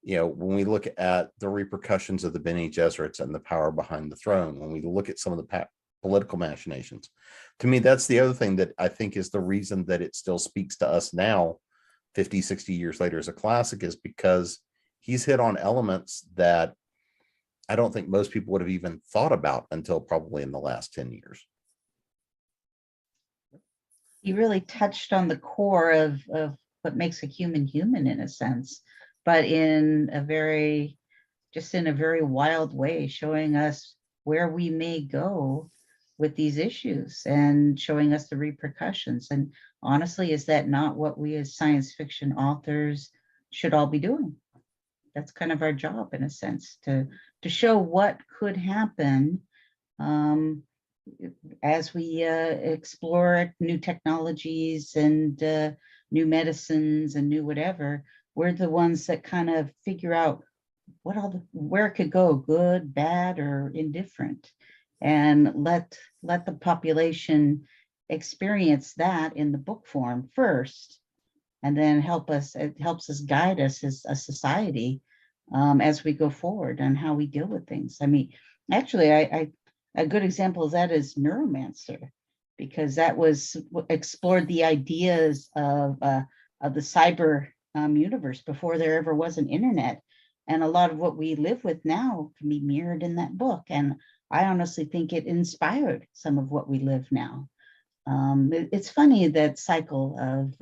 S6: When we look at the repercussions of the Bene Gesserits and the power behind the throne, when we look at some of the political machinations, to me, that's the other thing that I think is the reason that it still speaks to us now, 50, 60 years later as a classic, is because he's hit on elements that I don't think most people would have even thought about until probably in the last 10 years.
S7: He really touched on the core of what makes a human human, in a sense, but in a very wild way, showing us where we may go with these issues and showing us the repercussions. And honestly, is that not what we as science fiction authors should all be doing? That's kind of our job, in a sense, to show what could happen as we explore new technologies and new medicines and new whatever. We're the ones that kind of figure out where it could go, good, bad, or indifferent, and let the population experience that in the book form first, and then it helps us guide us as a society as we go forward on how we deal with things. I mean, actually, a good example of that is Neuromancer, because that was explored the ideas of the cyber universe before there ever was an internet. And a lot of what we live with now can be mirrored in that book. And I honestly think it inspired some of what we live now. It's funny, that cycle of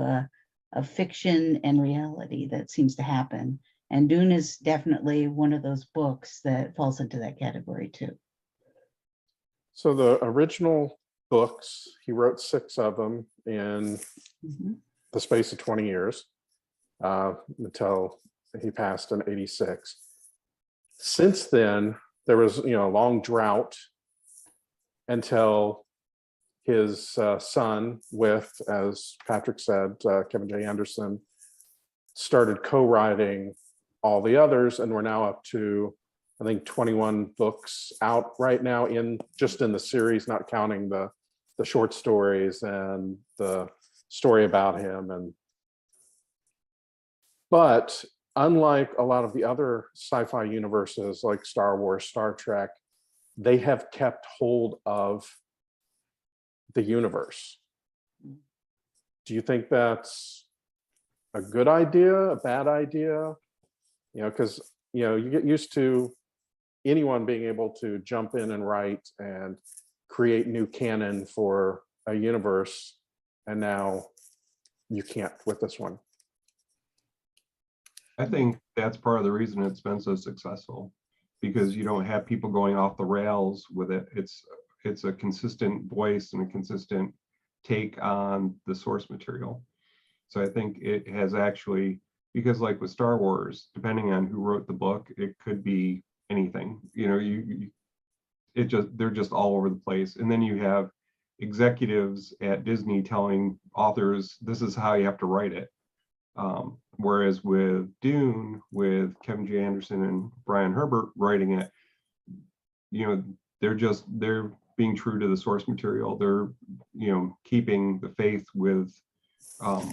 S7: fiction and reality that seems to happen. And Dune is definitely one of those books that falls into that category too.
S1: So the original books, he wrote 6 of them in the space of 20 years until he passed in 86. Since then, there was, a long drought until his son with, as Patrick said, Kevin J. Anderson, started co-writing all the others, and we're now up to, I think, 21 books out right now in the series, not counting the short stories and the story about him. But unlike a lot of the other sci-fi universes like Star Wars, Star Trek, they have kept hold of the universe. Do you think that's a good idea, a bad idea? Because you get used to anyone being able to jump in and write and create new canon for a universe, and now you can't with this one.
S3: I think that's part of the reason it's been so successful, because you don't have people going off the rails with it. It's a consistent voice and a consistent take on the source material. So I think it has actually, because like with Star Wars, depending on who wrote the book, it could be anything. They're just all over the place. And then you have executives at Disney telling authors, this is how you have to write it. Whereas with Dune, with Kevin J. Anderson and Brian Herbert writing it, they're being true to the source material. They're, keeping the faith with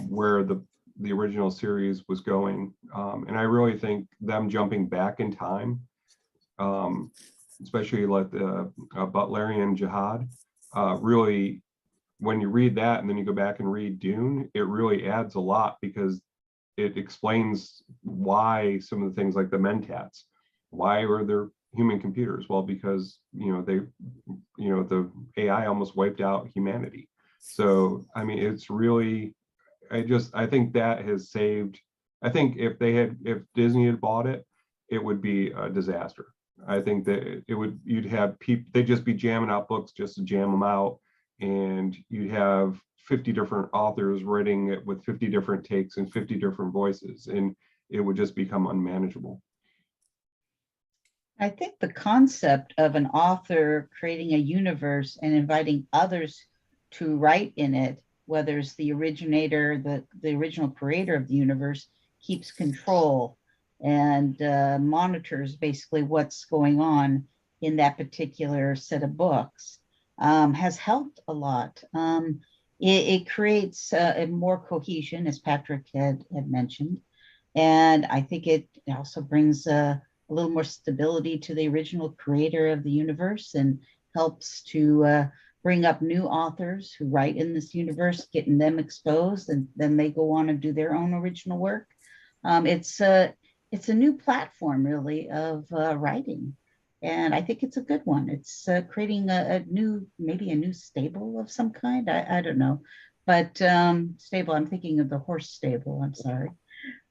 S3: where the original series was going. And I really think them jumping back in time, especially like the Butlerian Jihad, really, when you read that and then you go back and read Dune, it really adds a lot, because it explains why some of the things like the Mentats, why were there human computers? Well, because the AI almost wiped out humanity. So I mean, it's really, I think that has saved. I think if Disney had bought it, it would be a disaster. I think that you'd have people, they'd just be jamming out books just to jam them out, and you'd have 50 different authors writing it with 50 different takes and 50 different voices, and it would just become unmanageable.
S7: I think the concept of an author creating a universe and inviting others to write in it, whether it's the originator, the original creator of the universe, keeps control and monitors basically what's going on in that particular set of books, has helped a lot. It creates a more cohesion, as Patrick had mentioned. And I think it also brings a little more stability to the original creator of the universe, and helps to bring up new authors who write in this universe, getting them exposed, and then they go on and do their own original work. It's a new platform, really, of writing. And I think it's a good one. It's creating maybe a new stable of some kind. I don't know, but stable, I'm thinking of the horse stable, I'm sorry.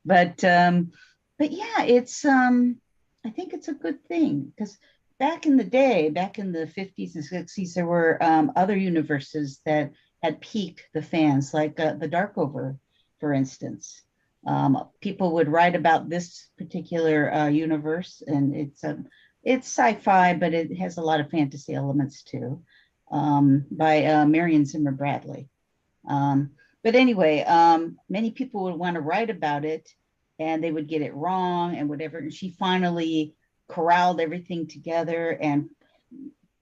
S7: But yeah, it's, I think it's a good thing, because back in the day, back in the 50s and 60s, there were other universes that had piqued the fans, like the Darkover, for instance. People would write about this particular universe, and it's sci-fi, but it has a lot of fantasy elements too, by Marion Zimmer Bradley. But anyway, many people would want to write about it, and they would get it wrong and whatever. And she finally corralled everything together and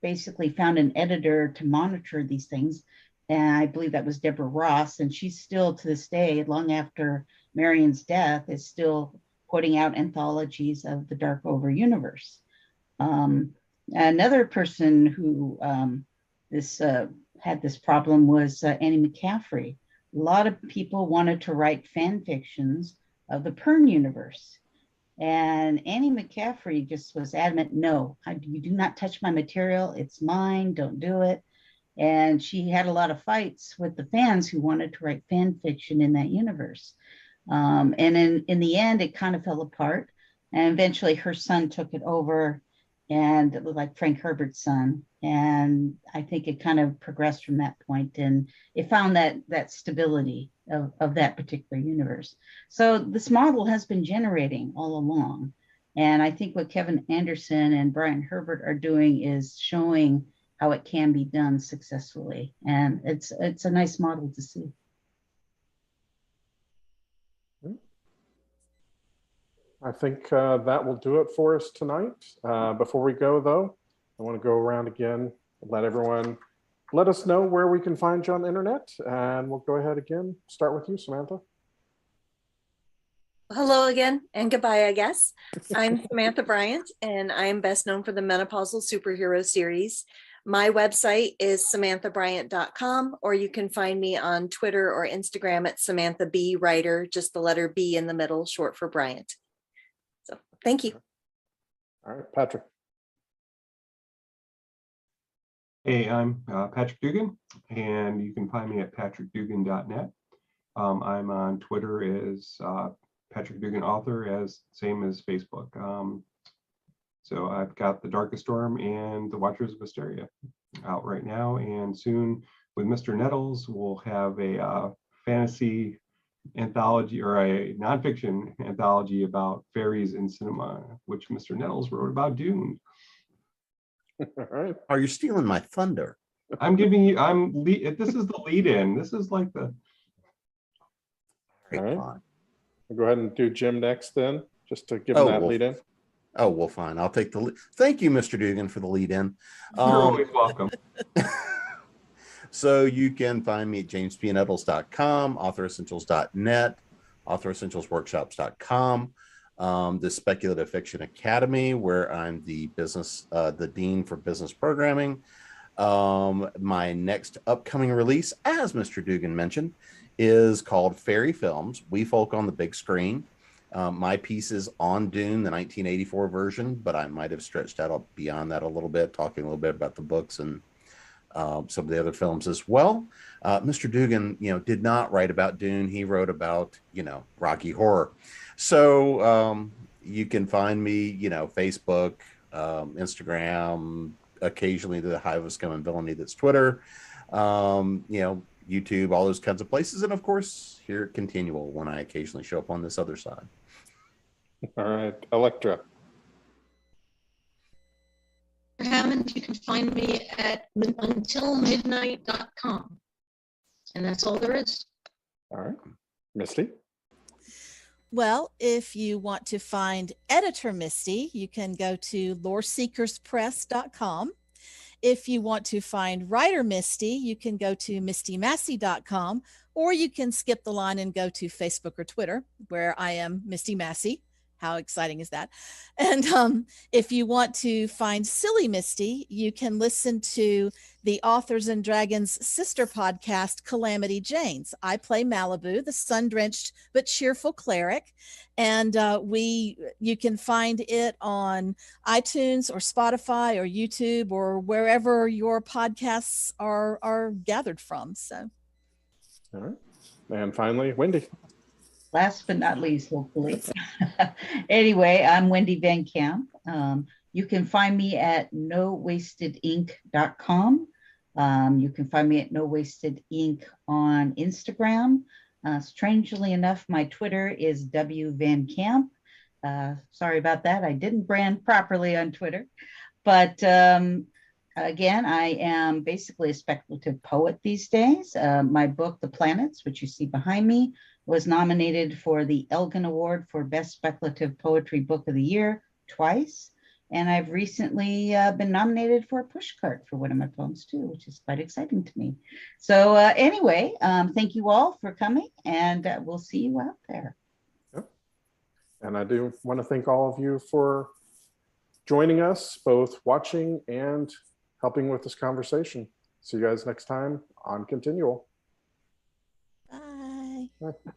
S7: basically found an editor to monitor these things. And I believe that was Deborah Ross. And she's still, to this day, long after Marion's death, is still putting out anthologies of the Darkover universe. Another person who this had this problem was Annie Mccaffrey. A lot of people wanted to write fan fictions of the Pern universe. And Annie Mccaffrey just was adamant, no, you do not touch my material. It's mine. Don't do it. And she had a lot of fights with the fans who wanted to write fan fiction in that universe. And in the end, it kind of fell apart. And eventually her son took it over, and it was like Frank Herbert's son. And I think it kind of progressed from that point, and it found that stability of that particular universe. So this model has been generating all along. And I think what Kevin Anderson and Brian Herbert are doing is showing how it can be done successfully. And it's a nice model to see.
S1: I think that will do it for us tonight. Before we go, though, I want to go around again, let us know where we can find you on the internet, and we'll go ahead again. Start with you, Samantha.
S2: Hello again, and goodbye, I guess. I'm Samantha Bryant, and I am best known for the Menopausal Superhero series. My website is samanthabryant.com, or you can find me on Twitter or Instagram at Samantha B. Writer, just the letter B in the middle, short for Bryant. So thank you.
S1: All right, Patrick.
S3: Hey, I'm Patrick Dugan, and you can find me at patrickdugan.net. I'm on Twitter as Patrick Dugan Author, same as Facebook. So I've got The Darkest Storm and The Watchers of Hysteria out right now, and soon with Mr. Nettles, we'll have a fantasy anthology or a nonfiction anthology about fairies in cinema, which Mr. Nettles wrote about Dune.
S1: All right.
S6: Are you stealing my thunder?
S3: I'm giving you, this is the lead in. This is like the.
S1: All right. I'll go ahead and do Jim next then, just to give him that lead in.
S6: Oh, well, fine. I'll take the lead. Thank you, Mr. Dugan, for the lead in.
S3: You're always welcome.
S6: So you can find me at jamespnettles.com, authoressentials.net, authoressentialsworkshops.com, the Speculative Fiction Academy, where I'm the dean for business programming. My next upcoming release, as Mr. Dugan mentioned, is called Fairy Films, We Folk on the Big Screen. My piece is on Dune, the 1984 version, but I might have stretched out beyond that a little bit, talking a little bit about the books and some of the other films as well. Mr. Dugan, did not write about Dune. He wrote about, Rocky Horror. So you can find me, Facebook, Instagram, occasionally the Hive of Scum and Villainy, that's Twitter, YouTube, all those kinds of places. And of course, here at ConTinual, when I occasionally show up on this other side.
S1: All right, Elektra.
S4: Hammond, you can find me at untilmidnight.com. And that's all there is.
S1: All right. Misty?
S5: Well, if you want to find editor Misty, you can go to loreseekerspress.com. If you want to find writer Misty, you can go to mistymassey.com, or you can skip the line and go to Facebook or Twitter, where I am Misty Massey. How exciting is that? And if you want to find Silly Misty, you can listen to the Authors and Dragons sister podcast, Calamity Janes. I play Malibu, the sun-drenched but cheerful cleric. And you can find it on iTunes or Spotify or YouTube or wherever your podcasts are gathered from. So,
S1: all right. And finally, Wendy.
S7: Last but not least, hopefully. Anyway, I'm Wendy Van Camp. You can find me at nowastedink.com. You can find me at No Wasted Ink on Instagram. Strangely enough, my Twitter is W Van Camp. Sorry about that. I didn't brand properly on Twitter. But again, I am basically a speculative poet these days. My book, The Planets, which you see behind me, was nominated for the Elgin Award for Best Speculative Poetry Book of the Year twice. And I've recently been nominated for a pushcart for one of my poems too, which is quite exciting to me. So anyway, thank you all for coming, and we'll see you out there.
S1: Yep. And I do want to thank all of you for joining us, both watching and helping with this conversation. See you guys next time on ConTinual.
S5: Bye.
S1: Bye.